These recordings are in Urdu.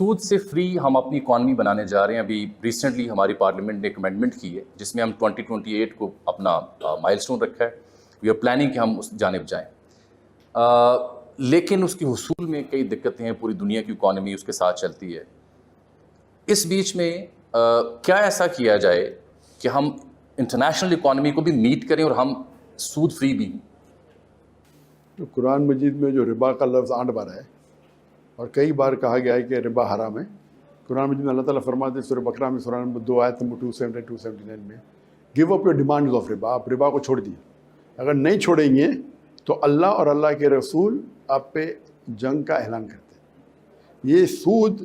سود سے فری ہم اپنی اکانومی بنانے جا رہے ہیں. ابھی ریسنٹلی ہماری پارلیمنٹ نے ایک امینڈمنٹ کی ہے جس میں ہم 2028 کو اپنا مائل سٹون رکھا ہے. وی آر پلاننگ کہ ہم اس جانب جائیں, لیکن اس کے حصول میں کئی دقتیں ہیں. پوری دنیا کی اکانومی اس کے ساتھ چلتی ہے. اس بیچ میں کیا ایسا کیا جائے کہ ہم انٹرنیشنل اکانومی کو بھی میٹ کریں اور ہم سود فری بھی. تو قرآن مجید میں جو ربا کا لفظ 8 بار ہے اور کئی بار کہا گیا ہے کہ ربا حرام ہے. قرآن مجید میں اللہ تعالیٰ فرماتے ہیں سورہ بقرہ میں سورہ نمبر 2 آیت نمبر 279 میں, give up your demands of ربا. آپ ربا کو چھوڑ دیے. اگر نہیں چھوڑیں گے تو اللہ اور اللہ کے رسول آپ پہ جنگ کا اعلان کرتے ہیں. یہ سود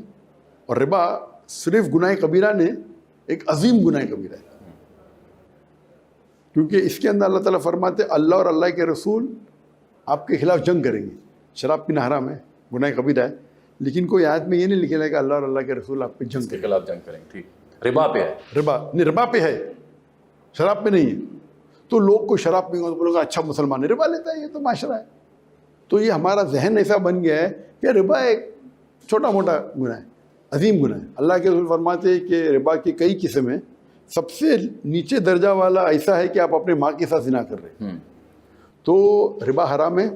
اور ربا صرف گناہ کبیرہ نے ایک عظیم گناہ کبیرہ ہے, کیونکہ اس کے اندر اللہ تعالیٰ فرماتے ہیں اللہ اور اللہ کے رسول آپ کے خلاف جنگ کریں گے. شراب پینا حرام ہے, گناہ کبیرہ ہے, لیکن کوئی آیت میں یہ نہیں لکھا ہے کہ اللہ اور اللہ کے رسول آپ پہ جنگ کے خلاف جنگ کریں. ٹھیک, ربا پہ ہے. ربا پہ ہے, شراب پہ نہیں ہے. تو لوگ کو شراب پئیں گے تو بولوں گا اچھا مسلمان ہے, ربا لیتا ہے, یہ تو معاشرہ ہے. تو یہ ہمارا ذہن ایسا بن گیا ہے کہ ربا ایک چھوٹا موٹا گناہ ہے, عظیم گناہ ہے. اللہ کے رسول فرماتے ہیں کہ ربا کی کئی قسم ہیں. سب سے نیچے درجہ والا ایسا ہے کہ آپ اپنے ماں کے ساتھ زنا کر رہے ہیں. تو ربا حرام ہے.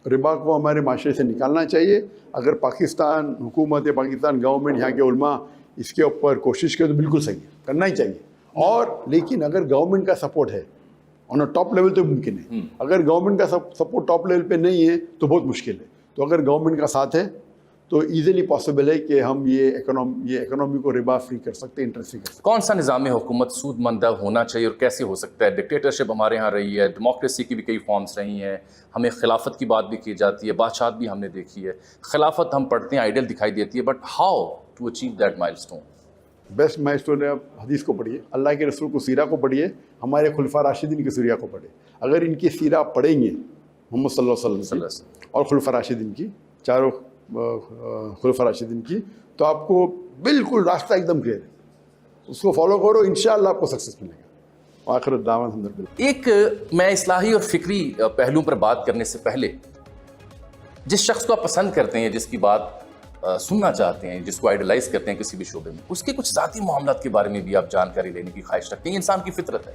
ربا کو ہمارے معاشرے سے نکالنا چاہیے. اگر پاکستان حکومت, پاکستان گورنمنٹ, یہاں کے علماء اس کے اوپر کوشش کرے تو بالکل صحیح ہے, کرنا ہی چاہیے. اور لیکن اگر گورنمنٹ کا سپورٹ ہے آن اے ٹاپ لیول تو ممکن ہے. اگر گورنمنٹ کا سپورٹ ٹاپ لیول پہ نہیں ہے تو بہت مشکل ہے. تو اگر گورنمنٹ کا ساتھ ہے تو ایزیلی پاسبل ہے کہ ہم یہ اکنامی کو ربا فری کر سکتے ہیں, انٹرسٹ فری کر سکتے ہیں. کون سا نظام حکومت سود مندہ ہونا چاہیے اور کیسے ہو سکتا ہے؟ ڈکٹیٹرشپ ہمارے ہاں رہی ہے, ڈیموکریسی کی بھی کئی فارمز رہی ہیں, ہمیں خلافت کی بات بھی کی جاتی ہے, بادشاہت بھی ہم نے دیکھی ہے. خلافت ہم پڑھتے ہیں, آئیڈل دکھائی دیتی ہے, but how to achieve that milestone? Best milestone ہے, آپ حدیث کو پڑھیے, اللہ کے رسول کو سیرہ کو پڑھیے, ہمارے خلفاء راشدین کی سیرہ کو پڑھیں. اگر ان کی سیرہ پڑھیں گے محمد صلی اللہ علیہ وسلم اور خلفاء راشدین کی, چاروں خلفاء راشدین کی, تو آپ کو بالکل راستہ ایک دم کلیئر ہے. اس کو فالو کرو, انشاءاللہ آپ کو سکسیس ملے گا. آخر الدعوان الحمدللہ. ایک میں اصلاحی اور فکری پہلوؤں پر بات کرنے سے پہلے جس شخص کو آپ پسند کرتے ہیں, جس کی بات سننا چاہتے ہیں, جس کو آئیڈلائز کرتے ہیں کسی بھی شعبے میں, اس کے کچھ ذاتی معاملات کے بارے میں بھی آپ جانکاری لینے کی خواہش رکھتے ہیں. انسان کی فطرت ہے.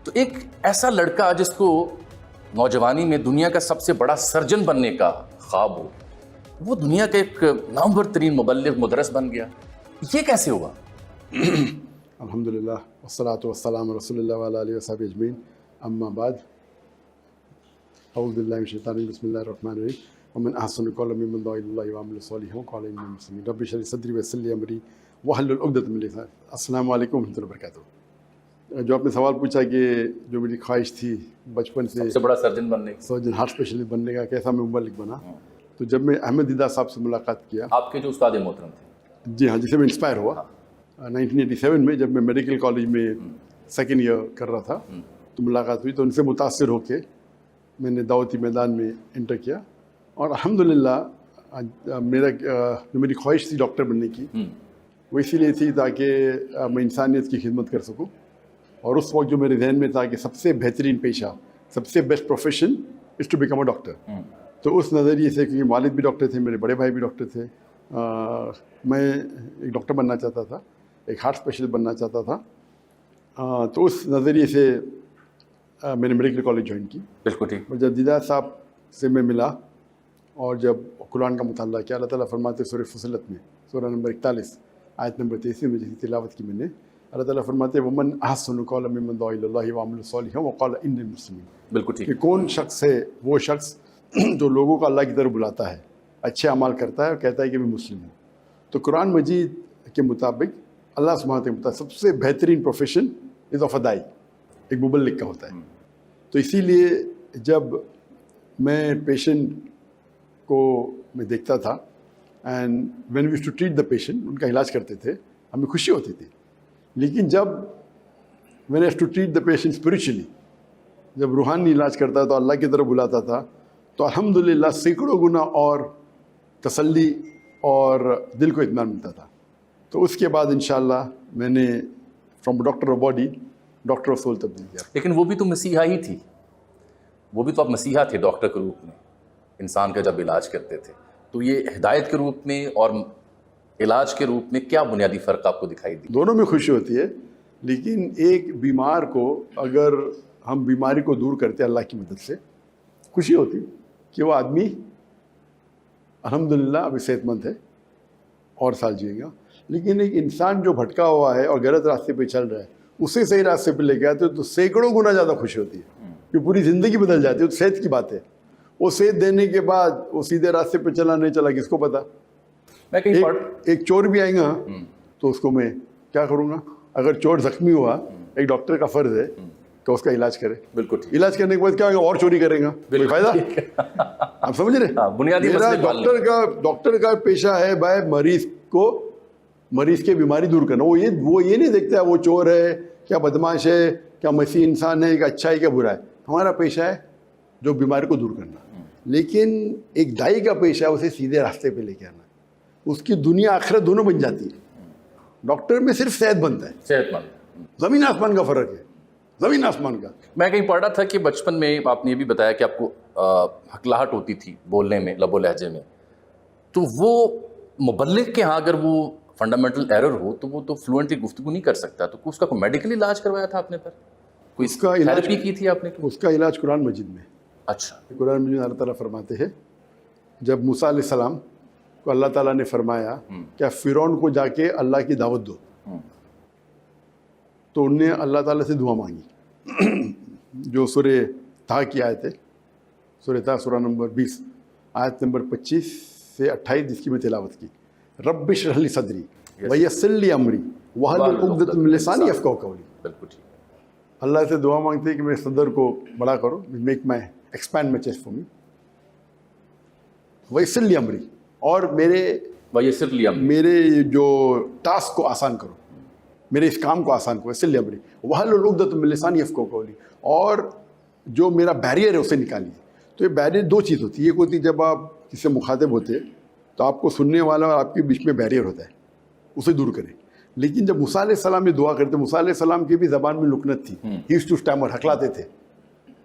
تو ایک ایسا لڑکا جس کو نوجوانی میں دنیا کا سب سے بڑا سرجن بننے کا خواب ہو, وہ دنیا کا ایک نامور ترین مبلغ مدرس بن گیا, یہ کیسے ہوا؟ الحمدللہ والصلاۃ والسلام رسول اللہ وعلی آلہ وصحبہ اجمعین. اما بعد, اعوذ باللہ من الشیطان الرجیم, بسم اللہ الرحمن الرحیم. ومن احسن قولا ممن دعا الی اللہ وعمل صالحا وقال انی من المسلمین. رب اشرح لي صدری ویسر لي امری واحلل عقدۃ من لسانی. السلام علیکم ورحمۃ اللہ وبرکاتہ. جو آپ نے سوال پوچھا کہ جو میری خواہش تھی بچپن سے سب سے بڑا سرجن بننے کی, سرجن ہارٹ اسپیشلسٹ بننے کا, کیسا میں مبلغ بنا. تو جب میں احمد دیدہ صاحب سے ملاقات کیا, آپ کے جو استاد محترم تھے, جی ہاں, جسے میں انسپائر ہوا 1987 میں, جب میں میڈیکل کالج میں سیکنڈ ایئر کر رہا تھا, تو ملاقات ہوئی. تو ان سے متاثر ہو کے میں نے دعوتی میدان میں انٹر کیا. اور الحمدللہ میری خواہش تھی ڈاکٹر بننے کی, وہ اسی لیے تھی تاکہ میں انسانیت کی خدمت کر سکوں. اور اس وقت جو میرے ذہن میں تھا کہ سب سے بہترین پیشہ, سب سے best profession is to become a doctor. تو اس نظریے سے, کیونکہ والد بھی ڈاکٹر تھے, میرے بڑے بھائی بھی ڈاکٹر تھے, میں ایک ڈاکٹر بننا چاہتا تھا, ایک ہارٹ اسپیشلسٹ بننا چاہتا تھا. تو اس نظریے سے میں نے میڈیکل کالج جوائن کی. بالکل ٹھیک. اور جب دیدہ صاحب سے میں ملا اور جب قرآن کا مطالعہ کیا, اللہ تعالیٰ فرماتے سورہ فصلت میں سورہ نمبر 41 آیت نمبر 23 میں جیسی تلاوت کی میں نے, اللہ تعالیٰ فرماتے ومن احسن قولا ممن دعا الی اللہ وعمل صالحا وقال انی من المسلمین. بالکل ٹھیک. کہ کون شخص ہے وہ شخص جو لوگوں کو اللہ کی طرف بلاتا ہے, اچھے اعمال کرتا ہے اور کہتا ہے کہ میں مسلم ہوں. تو قرآن مجید کے مطابق, اللہ سبحانہ کے مطابق, سب سے بہترین پروفیشن از آف ادائی, ایک مبلغ کا ہوتا ہے. تو اسی لیے جب میں پیشنٹ کو میں دیکھتا تھا, and when we to treat the patient, ان کا علاج کرتے تھے, ہمیں خوشی ہوتی تھی. لیکن جب when have to treat the patient spiritually, جب روحانی علاج کرتا تو اللہ کی طرف بلاتا تھا, تو الحمدللہ سینکڑوں گنا اور تسلی اور دل کو اطمینان ملتا تھا. تو اس کے بعد انشاءاللہ میں نے from doctor of body doctor of civil تبدیل کیا. لیکن وہ بھی تو مسیحا ہی تھی, وہ بھی تو آپ مسیحا تھے ڈاکٹر کے روپ میں, انسان کا جب علاج کرتے تھے. تو یہ ہدایت کے روپ میں اور علاج کے روپ میں کیا بنیادی فرق آپ کو دکھائی دی؟ دونوں میں خوشی ہوتی ہے، لیکن ایک بیمار کو اگر ہم بیماری کو دور کرتے ہیں اللہ کی مدد سے، خوشی ہوتی کہ وہ آدمی الحمدللہ ابھی صحت مند ہے اور سال جیے گا. لیکن ایک انسان جو بھٹکا ہوا ہے اور غلط راستے پہ چل رہا ہے، اسے صحیح راستے پہ لے کے آتے تو سینکڑوں گنا زیادہ خوشی ہوتی ہے، کہ پوری زندگی بدل جاتی ہے. تو صحت کی بات ہے، وہ صحت دینے کے بعد وہ سیدھے راستے پہ چلا نہیں چلا کس کو پتا. میں کہیں ایک چور بھی آئے گا تو اس کو میں کیا کروں گا؟ اگر چور زخمی ہوا، ایک ڈاکٹر کا فرض ہے کہ اس کا علاج کرے. بالکل ٹھیک. علاج کرنے کے بعد کیا ہوگا؟ اور چوری کرے گا، کوئی فائدہ؟ آپ سمجھ رہے؟ بنیادی مسئلے ڈاکٹر کا پیشہ ہے بھائی مریض کی بیماری دور کرنا. وہ یہ نہیں دیکھتا ہے وہ چور ہے کیا بدماش ہے کیا مسیح انسان ہے کیا اچھا ہے کیا برا ہے. ہمارا پیشہ ہے جو بیماری کو دور کرنا. لیکن ایک دائی کا پیشہ ہے اسے سیدھے راستے پہ لے کے آنا. اس کی دنیا آخرت دونوں بن جاتی ہے. ڈاکٹر میں صرف صحت بنتا ہے، صحت مند. زمین آسمان کا فرق ہے، زمین آسمان کا. میں کہیں پڑھ رہا تھا کہ بچپن میں آپ نے یہ بھی بتایا کہ آپ کو ہکلاہٹ ہوتی تھی بولنے میں، لب و لہجے میں، تو وہ مبلغ کے ہاں اگر وہ فنڈامنٹل ایرر ہو تو وہ تو فلوئنٹلی گفتگو نہیں کر سکتا. تو اس کا کوئی میڈیکل علاج کروایا تھا آپ نے؟ پر کوئی اس کا علاج تھیراپی کی تھی آپ نے؟ اس کا علاج قرآن مجید میں. اچھا. قرآن مجید میں اللہ تعالیٰ فرماتے ہیں جب موسیٰ علیہ السلام کو اللہ تعالیٰ نے فرمایا کہ فرعون کو جا کے اللہ کی دعوت دو، تو انہوں نے اللہ تعالیٰ سے دعا مانگی جو سورہ طٰ کی آیت ہے، سورہ طٰ سورہ نمبر 20 آیت نمبر 25 سے 28 جس کی میں تلاوت کی. رب اشرح لی صدری ویسر لی امری واحلل عقدۃ من لسانی یفقہوا قولی. بالکل ٹھیک. اللہ سے دعا مانگتے ہیں کہ میرے صدر کو بڑا کرو، make my expand my chest for me. ویسر لی امری، اور ویسر لی امری، میرے جو ٹاسک کو آسان کرو، میرے اس کام کو آسان کرو. ویسر لی امری واحلل عقدۃ من لسانی یفقہوا قولی، اور جو میرا بیریئر ہے اسے نکالیے. تو یہ بیریئر دو چیز ہوتی ہے. ایک ہوتی ہے جب آپ کسی سے مخاطب ہوتے تو آپ کو سننے والا اور آپ کے بیچ میں بیریئر ہوتا ہے، اسے دور کریں. لیکن جب موسیٰ علیہ السلام یہ دعا کرتے، موسیٰ علیہ السلام کی بھی زبان میں لکنت تھی، ہی یوزڈ ٹو اسٹیمر، ہکلاتے تھے.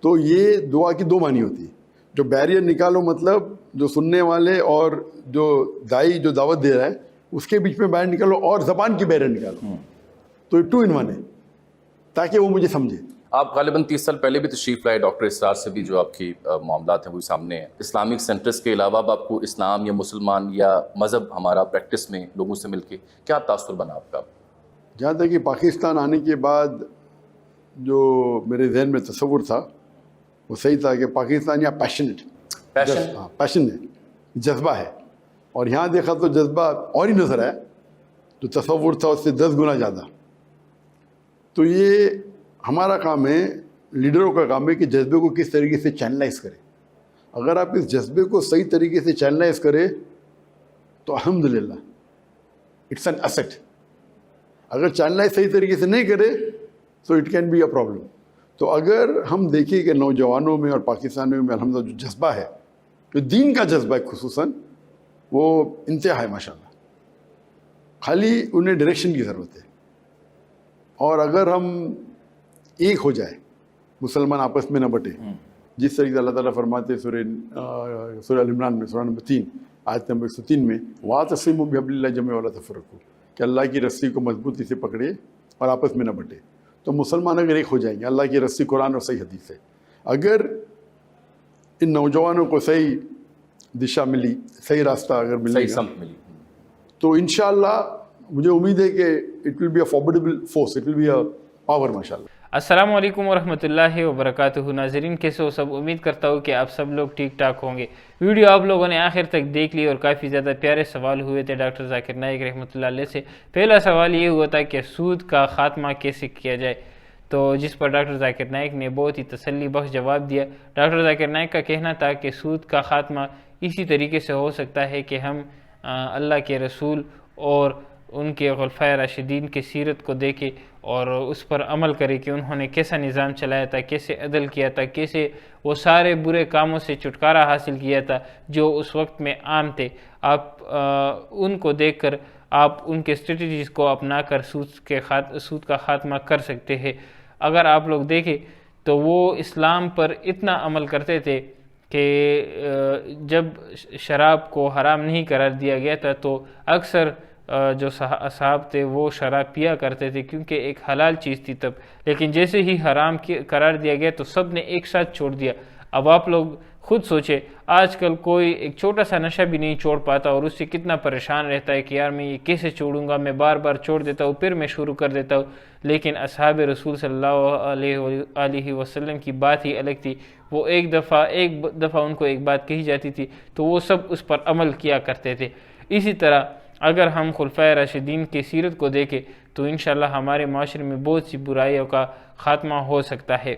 تو یہ دعا کی دو معنی ہوتی ہے. جو بیریئر نکالو مطلب جو سننے والے اور جو دائی جو دعوت دے رہا ہے اس کے بیچ میں بیریئر نکالو، اور زبان کی بیریئر نکالو. تو یہ 2 in 1 ہے تاکہ وہ مجھے سمجھے. آپ غالباً 30 سال پہلے بھی تشریف لائے ڈاکٹر اسرار سے بھی جو آپ کی معاملات ہیں وہ سامنے ہیں. اسلامک سینٹرز کے علاوہ اب آپ کو اسلام یا مسلمان یا مذہب ہمارا پریکٹس میں لوگوں سے مل کے کیا تاثر بنا آپ کا؟ جہاں تک کہ پاکستان آنے کے بعد جو میرے ذہن میں تصور تھا وہ صحیح تھا کہ پاکستان یا پیشن ہے، جذبہ ہے. اور یہاں دیکھا تو جذبہ اور ہی نظر آیا، جو تصور تھا اس سے 10 گنا زیادہ. تو یہ ہمارا کام ہے، لیڈروں کا کام ہے کہ جذبے کو کس طریقے سے چینلائز کرے. اگر آپ اس جذبے کو صحیح طریقے سے چینلائز کرے تو الحمدللہ اٹس این ایسٹ. اگر چینلائز صحیح طریقے سے نہیں کرے تو it can be a problem. تو اگر ہم دیکھیں کہ نوجوانوں میں اور پاکستانیوں میں الحمدللہ جو جذبہ ہے، جو دین کا جذبہ ہے خصوصاً، وہ انتہا ہے ماشاءاللہ. خالی انہیں ڈائریکشن کی ضرورت ہے. اور اگر ہم ایک ہو جائے، مسلمان آپس میں نہ بٹے، جس طریقے سے اللہ تعالیٰ فرماتے سورہ ال عمران میں سورہ نمبر 3 آیت نمبر 103 میں وَاعْتَصِمُوا بِحَبْلِ اللَّهِ جَمِيعًا وَلَا تَفَرَّقُوا، کہ اللہ کی رسی کو مضبوطی سے پکڑے اور آپس میں نہ بٹے. تو مسلمان اگر ایک ہو جائیں گے، اللہ کی رسی قرآن اور صحیح حدیث ہے، اگر ان نوجوانوں کو صحیح دشا ملی، صحیح راستہ اگر ملے گا تو انشاءاللہ مجھے امید ہے کہ it will be a formidable force, it will be a power ماشاءاللہ. السلام علیکم ورحمۃ اللہ وبرکاتہ. ناظرین کیسے ہو سب؟ امید کرتا ہوں کہ آپ سب لوگ ٹھیک ٹھاک ہوں گے. ویڈیو آپ لوگوں نے آخر تک دیکھ لی اور کافی زیادہ پیارے سوال ہوئے تھے ڈاکٹر ذاکر نائک رحمۃ اللہ علیہ سے. پہلا سوال یہ ہوا تھا کہ سود کا خاتمہ کیسے کیا جائے، تو جس پر ڈاکٹر ذاکر نائک نے بہت ہی تسلی بخش جواب دیا. ڈاکٹر ذاکر نائک کا کہنا تھا کہ سود کا خاتمہ اسی طریقے سے ہو سکتا ہے کہ ہم اللہ کے رسول اور ان کے خلفائے راشدین کی سیرت کو دیکھیں اور اس پر عمل کریں کہ انہوں نے کیسا نظام چلایا تھا، کیسے عدل کیا تھا، کیسے وہ سارے برے کاموں سے چھٹکارا حاصل کیا تھا جو اس وقت میں عام تھے. آپ ان کو دیکھ کر آپ ان کے اسٹریٹجیز کو اپنا کر سود کا خاتمہ کر سکتے ہیں. اگر آپ لوگ دیکھیں تو وہ اسلام پر اتنا عمل کرتے تھے کہ جب شراب کو حرام نہیں قرار دیا گیا تھا تو اکثر جو اصحاب تھے وہ شراب پیا کرتے تھے کیونکہ ایک حلال چیز تھی تب، لیکن جیسے ہی حرام قرار دیا گیا تو سب نے ایک ساتھ چھوڑ دیا۔ اب آپ لوگ خود سوچے، آج کل کوئی ایک چھوٹا سا نشہ بھی نہیں چھوڑ پاتا اور اس سے کتنا پریشان رہتا ہے کہ یار میں یہ کیسے چھوڑوں گا، میں بار بار چھوڑ دیتا ہوں پھر میں شروع کر دیتا ہوں۔ لیکن اصحاب رسول صلی اللہ علیہ وسلم کی بات ہی الگ تھی، وہ ایک دفعہ ان کو ایک بات کہی جاتی تھی تو وہ سب اس پر عمل کیا کرتے تھے۔ اسی طرح اگر ہم خلفائے راشدین کی سیرت کو دیکھیں تو انشاءاللہ ہمارے معاشرے میں بہت سی برائیوں کا خاتمہ ہو سکتا ہے۔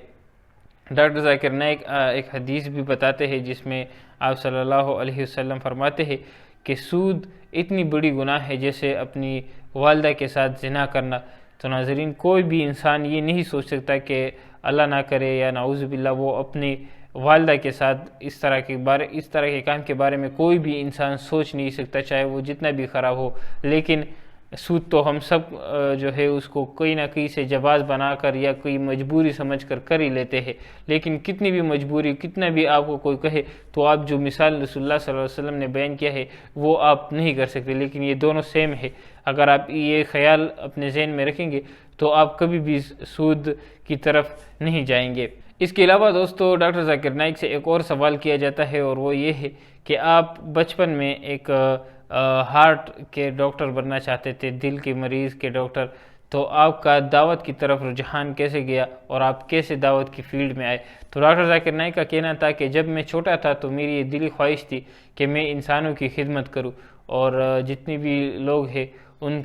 ڈاکٹر ذاکر نائک ایک حدیث بھی بتاتے ہیں جس میں آپ صلی اللہ علیہ وسلم فرماتے ہیں کہ سود اتنی بڑی گناہ ہے جیسے اپنی والدہ کے ساتھ زنا کرنا۔ تو ناظرین، کوئی بھی انسان یہ نہیں سوچ سکتا کہ اللہ نہ کرے یا نعوذ باللہ وہ اپنی والدہ کے ساتھ اس طرح کے کام کے بارے میں کوئی بھی انسان سوچ نہیں سکتا، چاہے وہ جتنا بھی خراب ہو۔ لیکن سود تو ہم سب جو ہے اس کو کوئی نہ کہیں سے جواز بنا کر یا کوئی مجبوری سمجھ کر ہی لیتے ہیں، لیکن کتنی بھی مجبوری، کتنا بھی آپ کو کوئی کہے تو آپ جو مثال رسول اللہ صلی اللہ علیہ وسلم نے بیان کیا ہے وہ آپ نہیں کر سکتے۔ لیکن یہ دونوں سیم ہے، اگر آپ یہ خیال اپنے ذہن میں رکھیں گے تو آپ کبھی بھی سود کی طرف نہیں جائیں گے۔ اس کے علاوہ دوستو، ڈاکٹر ذاکر نائک سے ایک اور سوال کیا جاتا ہے اور وہ یہ ہے کہ آپ بچپن میں ایک ہارٹ کے ڈاکٹر بننا چاہتے تھے، دل کے مریض کے ڈاکٹر، تو آپ کا دعوت کی طرف رجحان کیسے گیا اور آپ کیسے دعوت کی فیلڈ میں آئے؟ تو ڈاکٹر ذاکر نائک کا کہنا تھا کہ جب میں چھوٹا تھا تو میری یہ دلی خواہش تھی کہ میں انسانوں کی خدمت کروں اور جتنی بھی لوگ ہیں ان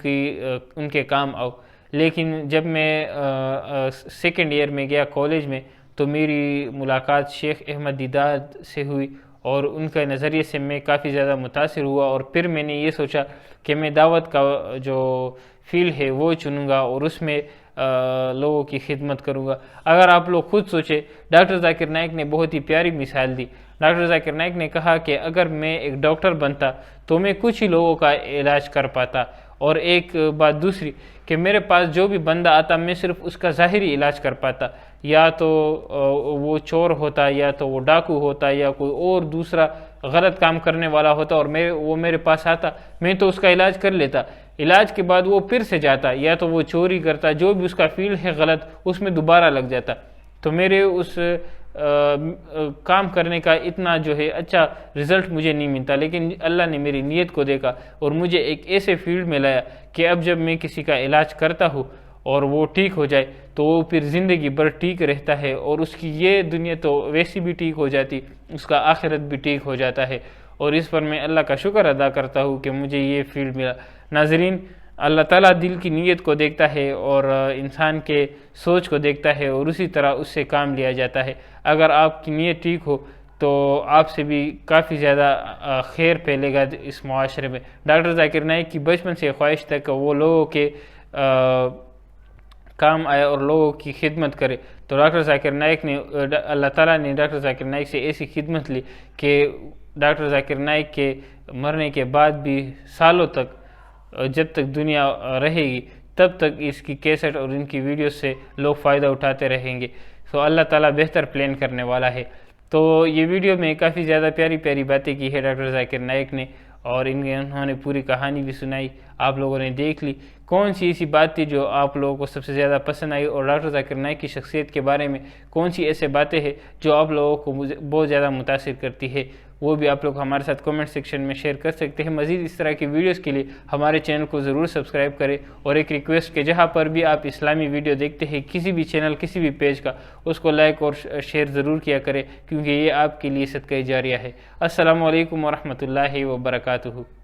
کے کام آؤ۔ لیکن جب میں سیکنڈ ایئر میں گیا کالج میں تو میری ملاقات شیخ احمد دیداد سے ہوئی اور ان کے نظریے سے میں کافی زیادہ متاثر ہوا، اور پھر میں نے یہ سوچا کہ میں دعوت کا جو فیلڈ ہے وہ چنوں گا اور اس میں لوگوں کی خدمت کروں گا۔ اگر آپ لوگ خود سوچے، ڈاکٹر ذاکر نائک نے بہت ہی پیاری مثال دی۔ ڈاکٹر ذاکر نائک نے کہا کہ اگر میں ایک ڈاکٹر بنتا تو میں کچھ ہی لوگوں کا علاج کر پاتا، اور ایک بات دوسری کہ میرے پاس جو بھی بندہ آتا میں صرف اس کا ظاہری علاج کر پاتا، یا تو وہ چور ہوتا یا تو وہ ڈاکو ہوتا یا کوئی اور دوسرا غلط کام کرنے والا ہوتا اور وہ میرے پاس آتا، میں تو اس کا علاج کر لیتا، علاج کے بعد وہ پھر سے جاتا یا تو وہ چوری کرتا، جو بھی اس کا فیلڈ ہے غلط اس میں دوبارہ لگ جاتا، تو میرے اس کام کرنے کا اتنا جو ہے اچھا رزلٹ مجھے نہیں ملتا۔ لیکن اللہ نے میری نیت کو دیکھا اور مجھے ایک ایسے فیلڈ میں لایا کہ اب جب میں کسی کا علاج کرتا ہوں اور وہ ٹھیک ہو جائے تو وہ پھر زندگی بھر ٹھیک رہتا ہے، اور اس کی یہ دنیا تو ویسی بھی ٹھیک ہو جاتی، اس کا آخرت بھی ٹھیک ہو جاتا ہے، اور اس پر میں اللہ کا شکر ادا کرتا ہوں کہ مجھے یہ فیلڈ ملا۔ ناظرین، اللہ تعالیٰ دل کی نیت کو دیکھتا ہے اور انسان کے سوچ کو دیکھتا ہے اور اسی طرح اس سے کام لیا جاتا ہے۔ اگر آپ کی نیت ٹھیک ہو تو آپ سے بھی کافی زیادہ خیر پھیلے گا اس معاشرے میں۔ ڈاکٹر ذاکر نائک کی بچپن سے خواہش تھا کہ وہ لوگوں کے کام آئے اور لوگوں کی خدمت کرے، تو ڈاکٹر ذاکر نائک نے اللہ تعالیٰ نے ڈاکٹر ذاکر نائک سے ایسی خدمت لی کہ ڈاکٹر ذاکر نائک کے مرنے کے بعد بھی سالوں تک، جب تک دنیا رہے گی تب تک اس کی کیسٹ اور ان کی ویڈیوز سے لوگ فائدہ اٹھاتے رہیں گے۔ تو اللہ تعالیٰ بہتر پلان کرنے والا ہے۔ تو یہ ویڈیو میں کافی زیادہ پیاری پیاری باتیں کی ہے ڈاکٹر ذاکر نائک نے، اور انہوں نے پوری کہانی بھی سنائی، آپ لوگوں نے دیکھ لی کون سی ایسی بات تھی جو آپ لوگوں کو سب سے زیادہ پسند آئی، اور ڈاکٹر ذاکر نائک کی شخصیت کے بارے میں کون سی ایسے باتیں ہیں جو آپ لوگوں کو بہت زیادہ متاثر کرتی ہے، وہ بھی آپ لوگ ہمارے ساتھ کمنٹ سیکشن میں شیئر کر سکتے ہیں۔ مزید اس طرح کی ویڈیوز کے لیے ہمارے چینل کو ضرور سبسکرائب کریں، اور ایک ریکویسٹ کہ جہاں پر بھی آپ اسلامی ویڈیو دیکھتے ہیں کسی بھی چینل کسی بھی پیج کا، اس کو لائک اور شیئر ضرور کیا کریں، کیونکہ یہ آپ کے لیے صدقہ جاریہ ہے۔ السلام علیکم ورحمۃ اللہ وبرکاتہ۔